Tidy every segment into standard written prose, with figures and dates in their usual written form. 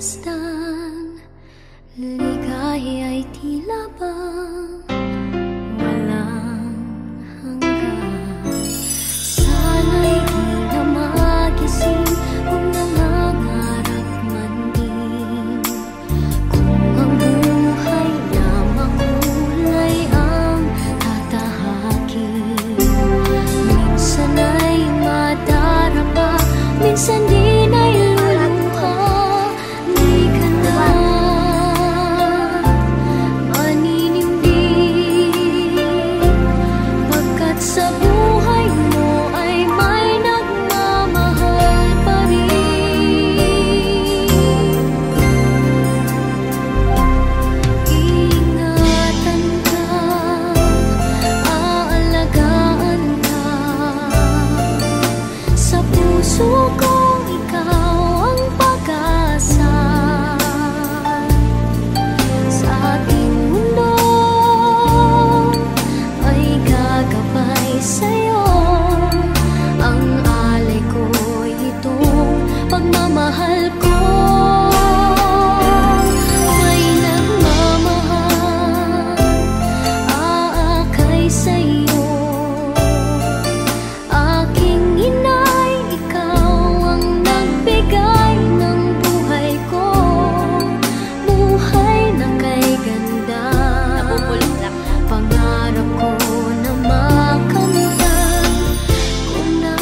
pagmasdan, ligaya'y tila bang walang hanggan. Sana'y di na magising kung nangangarap man din, kung ang buhay na makulay ang tatahakin. Minsan ay madarapa, minsan din ay luluha. Di ka na maninindig, pagkat sa buhay mo ay may nagmamahal pa rin. Ingatan ka, aalagaan ka, sa puso kong ikaw ang pag-asa. Sa ating mundo ay gagabay sa'yo, ang alay ko'y itong pagmamahal ko. May nagmamahal, aakay sa'yo. Aking inay, ikaw ang nagbigay ng buhay ko, buhay na kay ganda. Pangarap ko na makamtan ko na.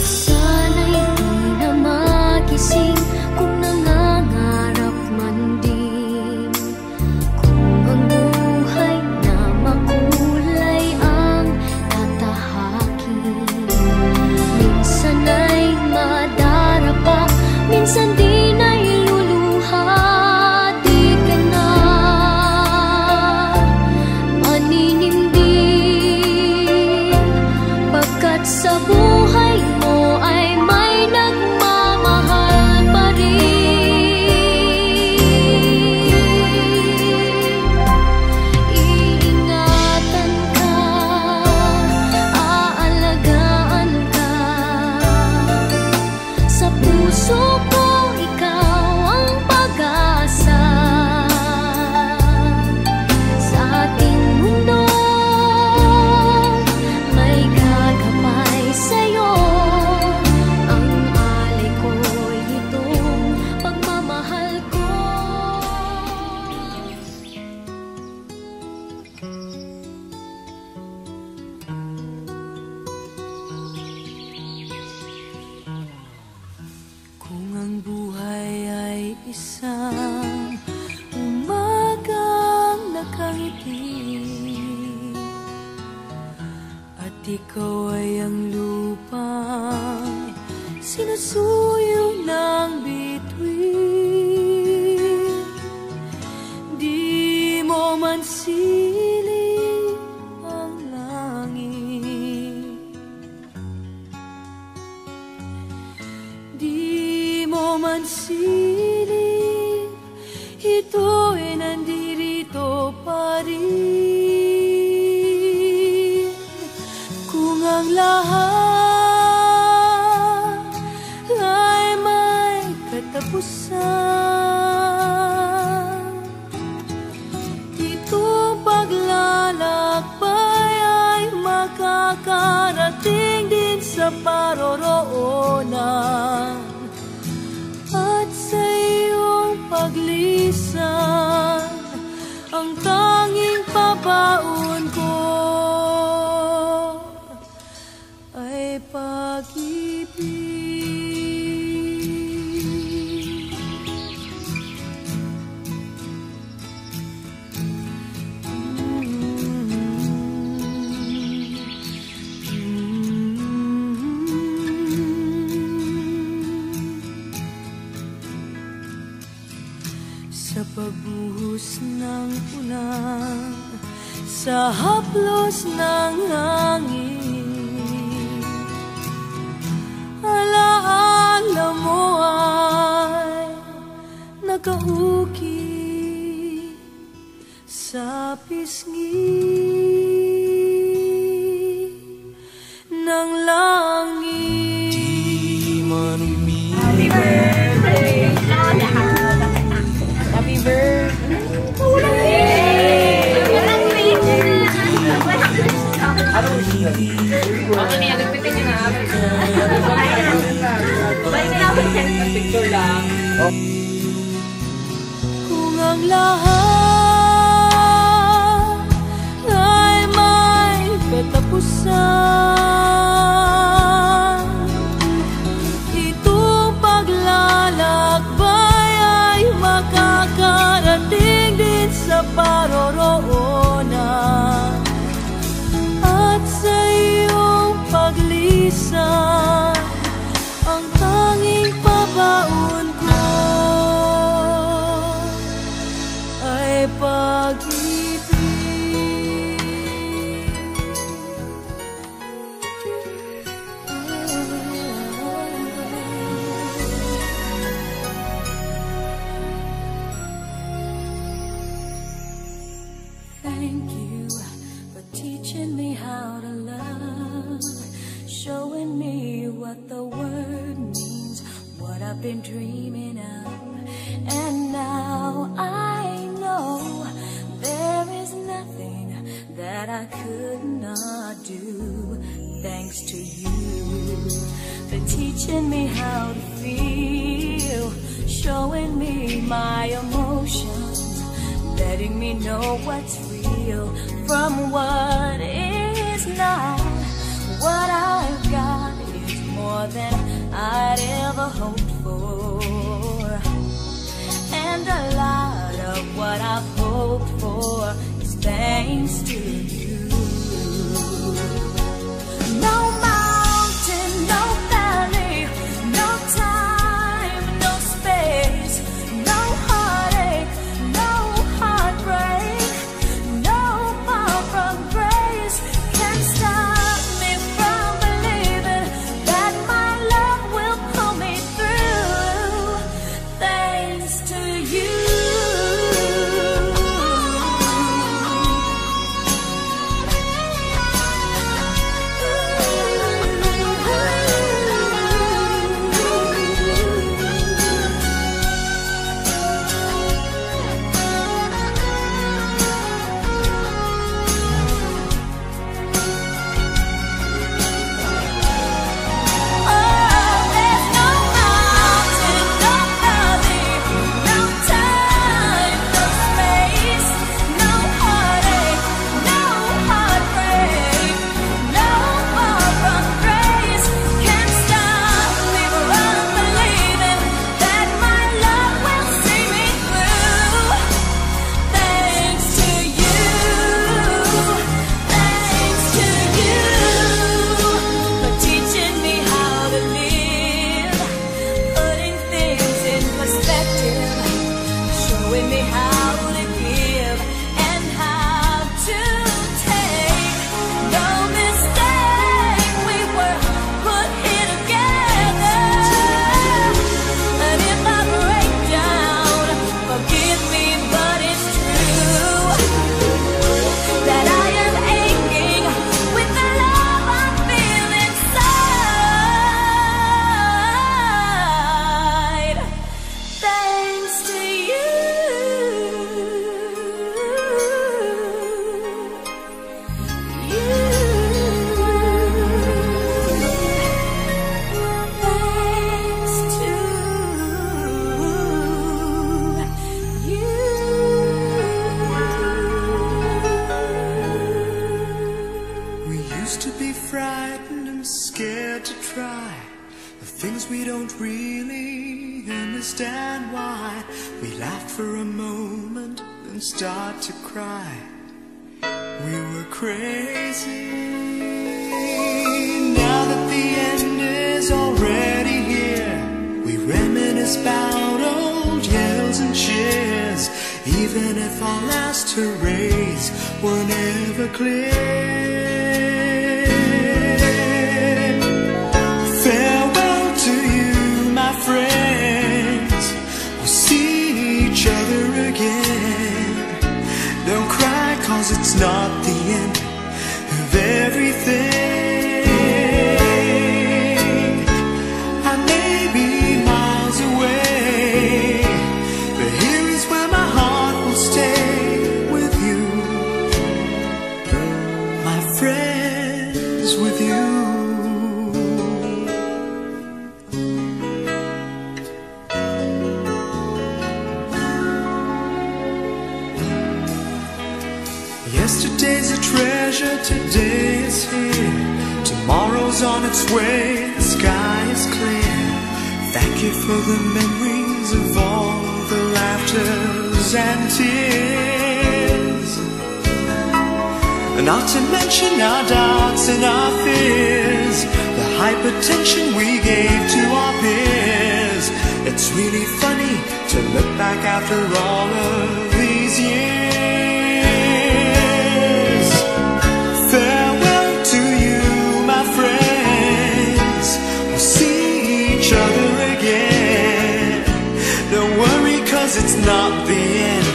Sana'y di na magising kung nangangarap man din, kung ang buhay na makulay ang tatahakin. Minsan ay madarapa, minsan din ay luluha. Di ka na maninindig, pagkat sa buhay mo ay may nagmamahal pa rin. Iingatan ka, aalagaan ka, sa puso ko ikaw ang pag-asa. Sa ating mundo may gagabay sa'yo, ang alay ko'y itong pagmamahal ko. Kung ang buhay ay isang umagang nakangiti, at ikaw ay ang lupang sinusuyo ng bituin, di mo man siling ang langit, di mo man siling, ito'y nandirito pa rin. Kung ang lahat ay may katapusan, itong paglalakbay ay makakarating din sa paroroonan. At sa iyong paglisan, ang tanging pabaon ko ay pag-ibig. Sa pagbuhos ng ulan, sa haplos ng hangin, alaala mo ay nakaukit sa pisngi ng langit. Di man Happy birthday! Happy Kung ang lahat ay may katapusan, itong paglalakbay ay makakarating din sa paroroonan. At sa iyong paglisan, ang tanging pabaon ko ay pag-ibig. Thank you for teaching me how to love, showing me what the word means, what I've been dreaming of. And now I know there is nothing that I could not do. Thanks to you for teaching me how to feel, showing me my emotions, letting me know what's real from what is not. What I've got is more than I'd ever hoped for, and a lot of what I've hoped for is thanks to you. No mountain, no valley, no time, no space, no heartache, no heartbreak, no far from grace can stop me from believing that my love will pull me through. Thanks to you. used to be frightened and scared to try the things we don't really understand why. We laughed for a moment and start to cry. We were crazy. Now that the end is already here, we reminisce about old yells and cheers, even if our last hurrays were never clear. Farewell to you, my friends. We'll see each other again. Don't 'cause it's not the end of everything. I may be miles away, but here is where my heart will stay with you, my friends, with you. Yesterday's a treasure, today is here. Tomorrow's on its way, the sky is clear. Thank you for the memories of all the laughters and tears. Not to mention our doubts and our fears, the hypertension we gave to our peers. It's really funny to look back after all of these years. Farewell to you, my friends. We'll see each other again. Don't worry, 'cause it's not the end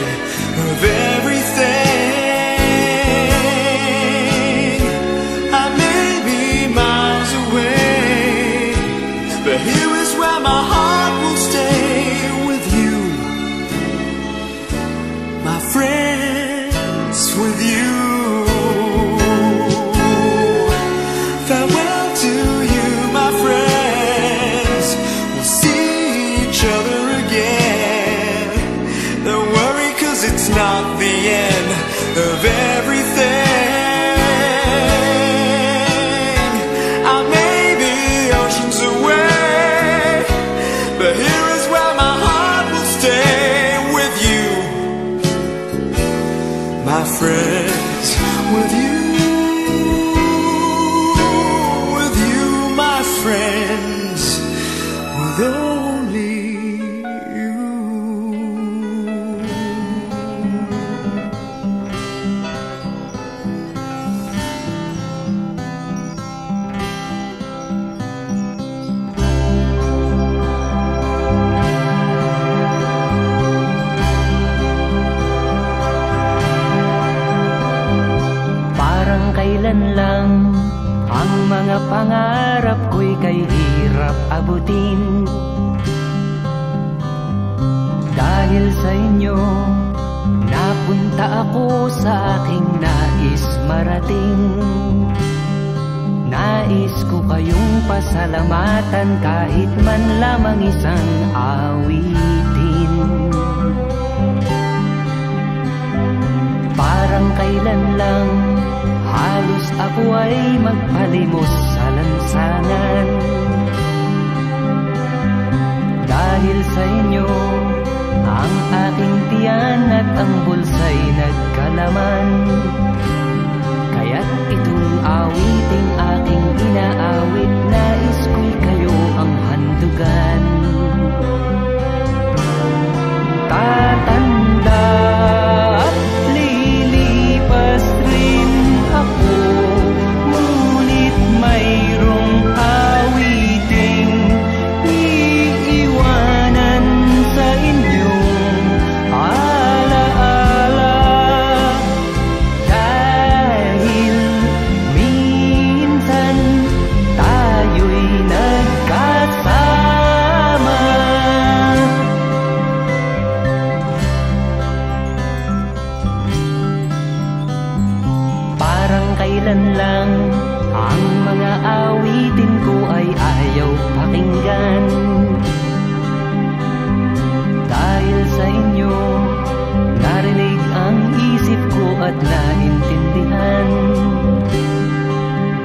of everything. I may be miles away, but here is where my heart will stay with you, my friends, with you. Farewell to you, my friends. We'll see each other again. Don't worry, 'cause it's not the end of everything. I may be oceans away, but here is where my heart will stay with you, my friends, with you. Friends, with only you. Parang kailan lang ang mga pangarap ko'y kay hirap abutin. Dahil sa inyo, napunta ako sa aking nais marating. Nais ko kayong pasalamatan kahit man lamang isang awitin. Parang kailan lang halos ako ay magpalimos sa lansangan. Dahil sa inyo, ang aking tiyan at ang bulsa'y nagkalaman. Kaya't itong awiting aking inaawit, nais ko'y kayo ang handugan. Tatanda at lilipas rin ako, ngunit mayroong awiting iiwanan sa inyong alaala. Dahil minsan tayo'y nagkasama. Parang kailan lang ang mga awitin ko ay ayaw pakinggan. Dahil sa inyo, narinig ang isip ko at naintindihan.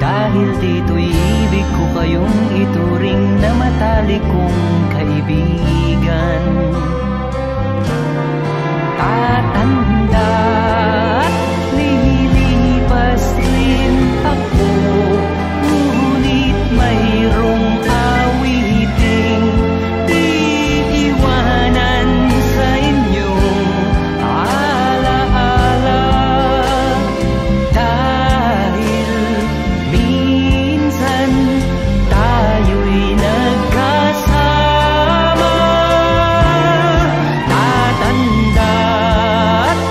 Dahil dito'y ibig ko kayong ituring na matalik kong kaibigan. Tatanda at lilipas rin ako, ngunit mayroong awiting iiwanan sa inyong alaala. Dahil minsan tayo'y nagkasama. Tatanda at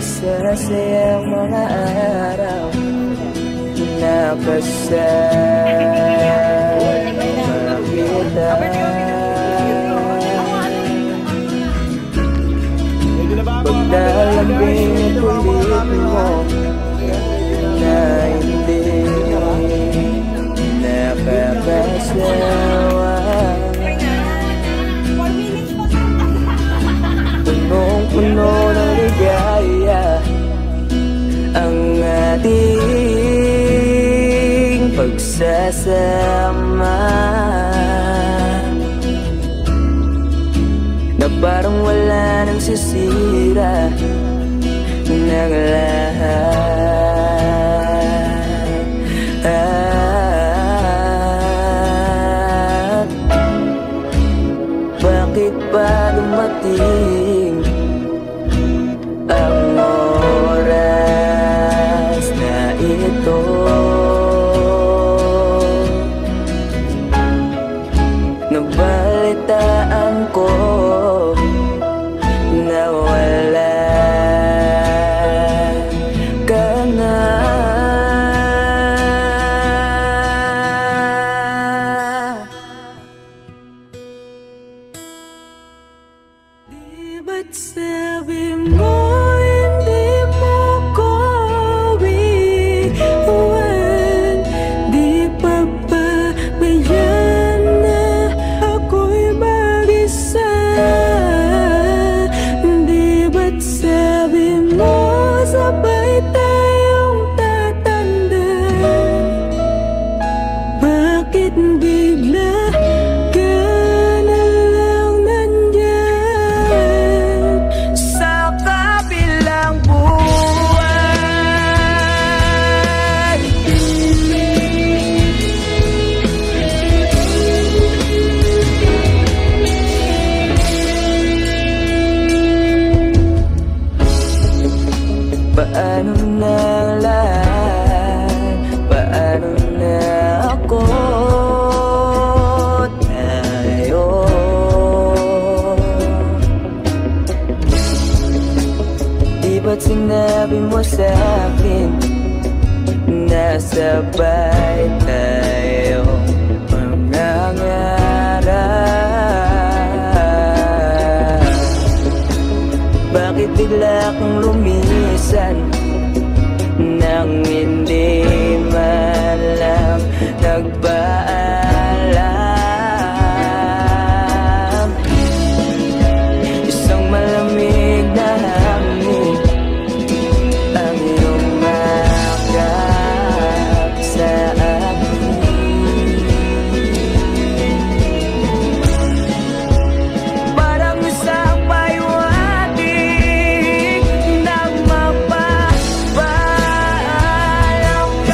Sa sayang mga araw nakasama kita. Paglalambing kulit mo na hindi nakakasawa. Punong-puno ng ligaya ang ating pagsasama, na parang wala nang sisira ng lahat. Bakit ba dumating ang oras na ito? Nabalitaan ko na wala ka na. Di ba't sabi mo hindi mo ko iwan? Di pa ba bayan na ako'y mag-isa? Di ba't sabi mo sabay tayong tatanda? Bakit bigla ka na lang nandyan sa kabilang buwan? Paano na lahat? Paano na ako? Tayo di ba't sinabi mo sa'kin na sabay tayo mangangarap? Bakit bigla kang lumisan nang hindi man lang nagpaalam? Isang malamig na hangin ang yumakap sa akin. Parang isang paywating nang mapapaalam ka.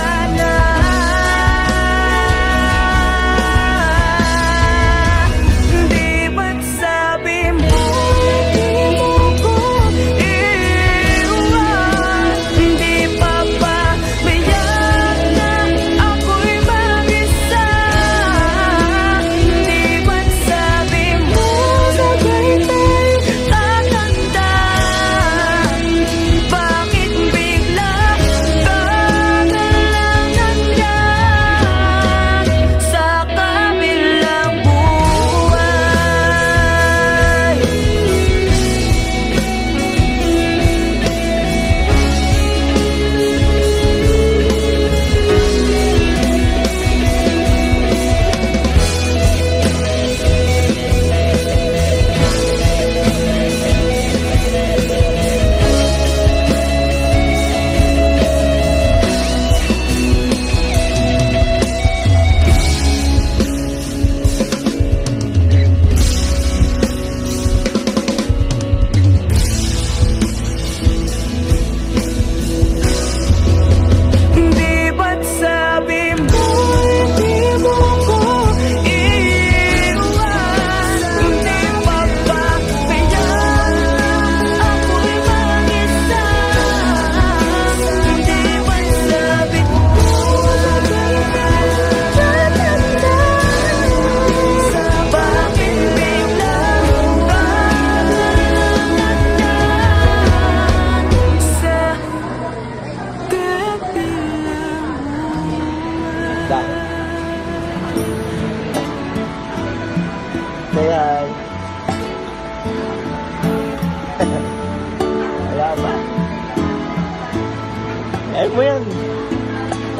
Kaya mo yan.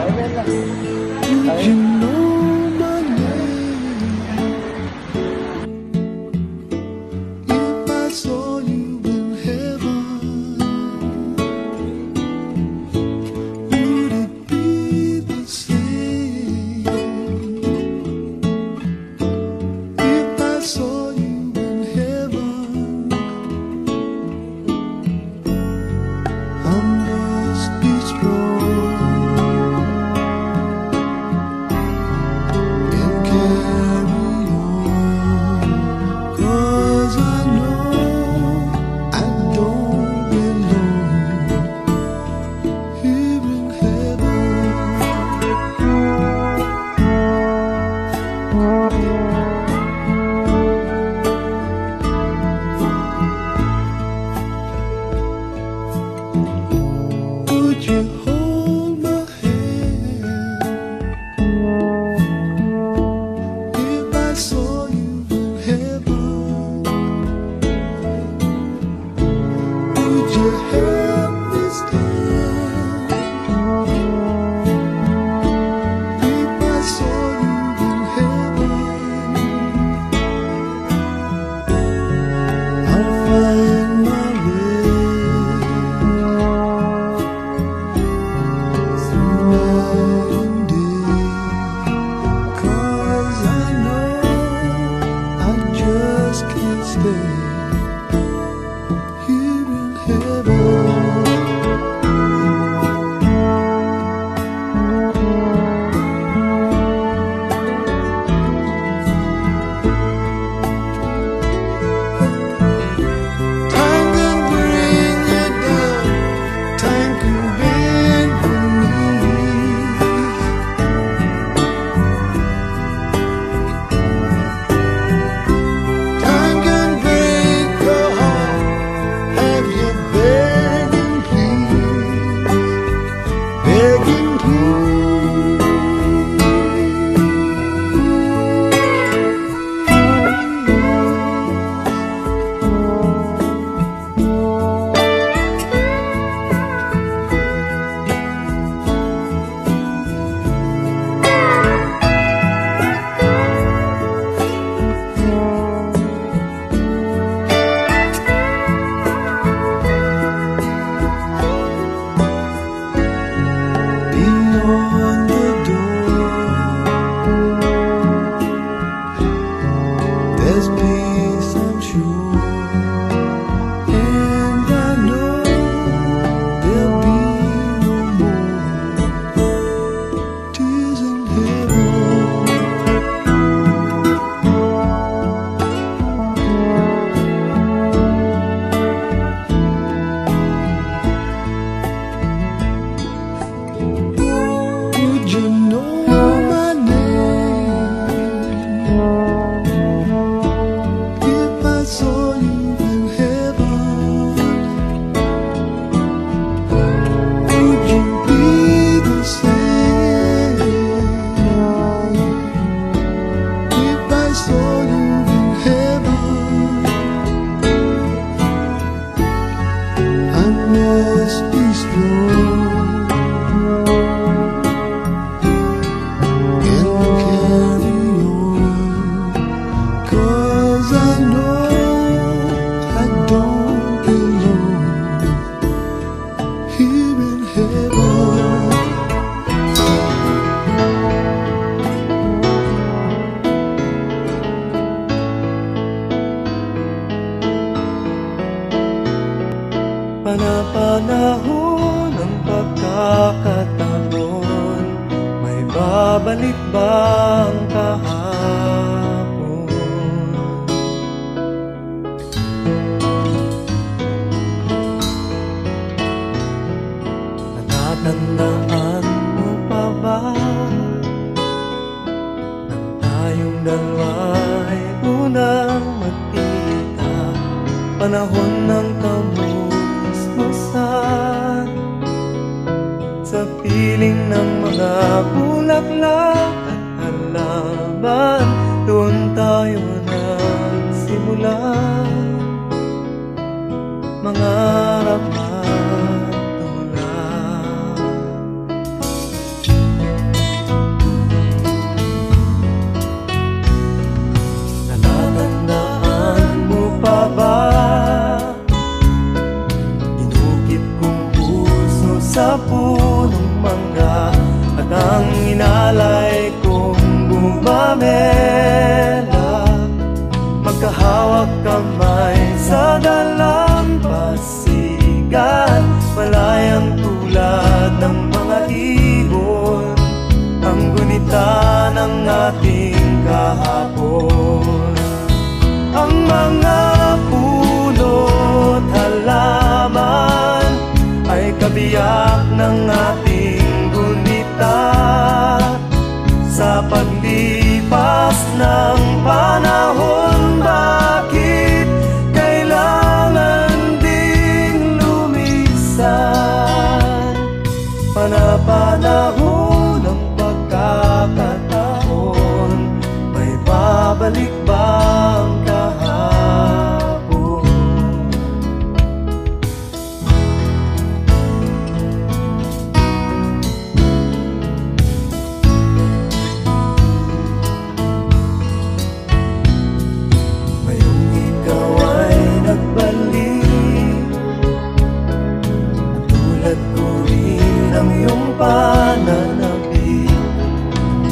Kaya mo yan lang. You know my name. If I saw you in heaven, would it be the same? If I saw you in heaven, I must be strong. Would you hold my hand if I saw you in heaven? Would you help me stand if I saw you in heaven? I'll find my way. Panahon ng pagkakataon, may babalik bang kahapon? Natatandaan mo pa ba nang tayong dalawa'y unang magkita? Panahon ng kamusmusan sa piling ng mga bulaklak at halaman, doon tayo nagsimula mangarap at tulad. sa punong mangga, at ang inalay kong gumamela. Magkahawak kamay sa dalampasigan, malayang tulad ng mga ibon, ang gunita ng ating kahapon. Ang mga puno't halaman ay kabiyak ng ating gunita. Sa paglipas ng panahon, bakit kailangan ding lumisan? Panapanahon ng pagkakataon, may babalik bang kahapon? Ngayong ikaw ay nagbalik, tulad ko rin ang iyong pananabik.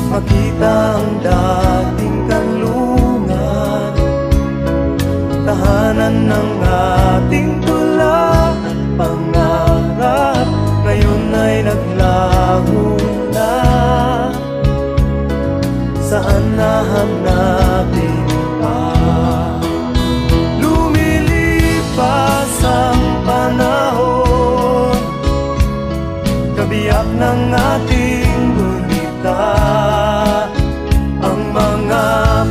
Makita ang dating kanlungan, tahanan ng ating tula at pangarap, ngayon ay naglaho na. Saan nahanapin pa? Lumilipas ang panahon, kabiyak ng ating gunita. Ang mga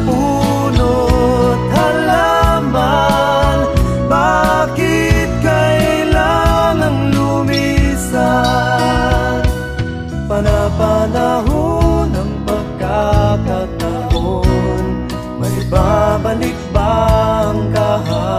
puno't halaman, bakit kailangang lumisan? Panapanahon ng pagkakataon, may babalik bang kahapon?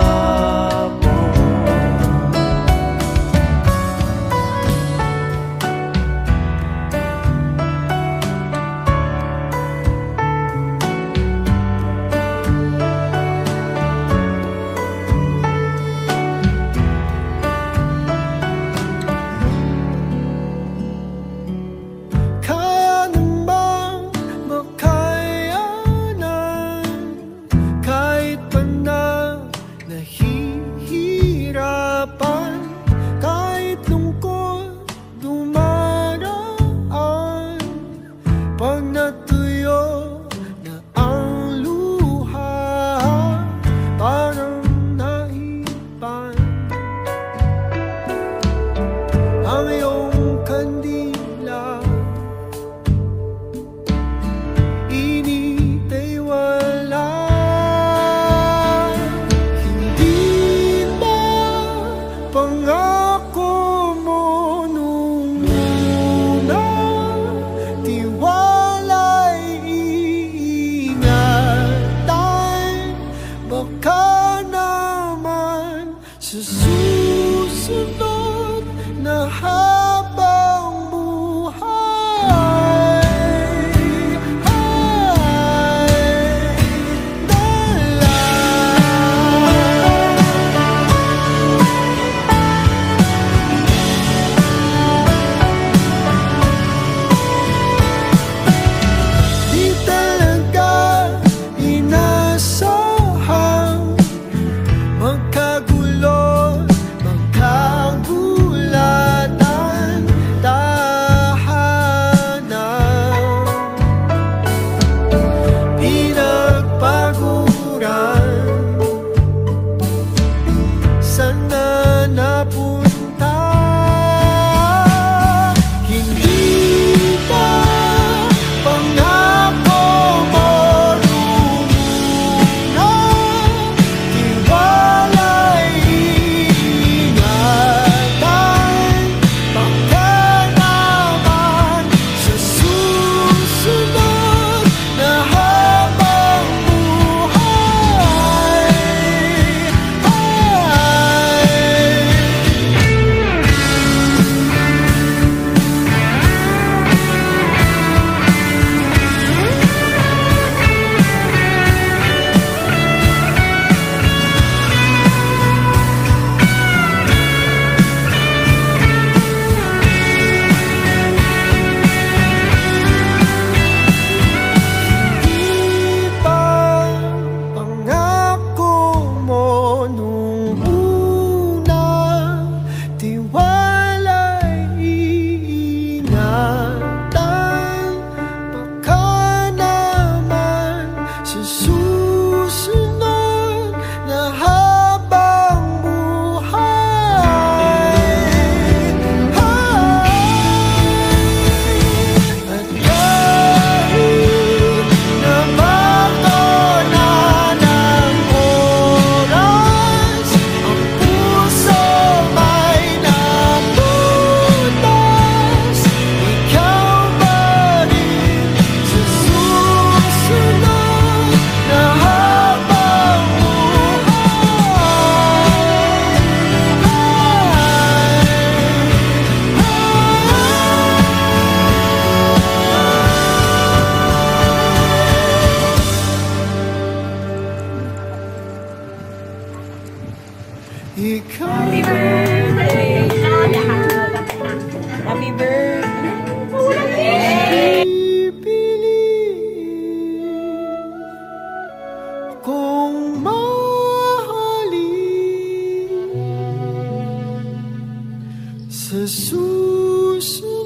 sa susunod.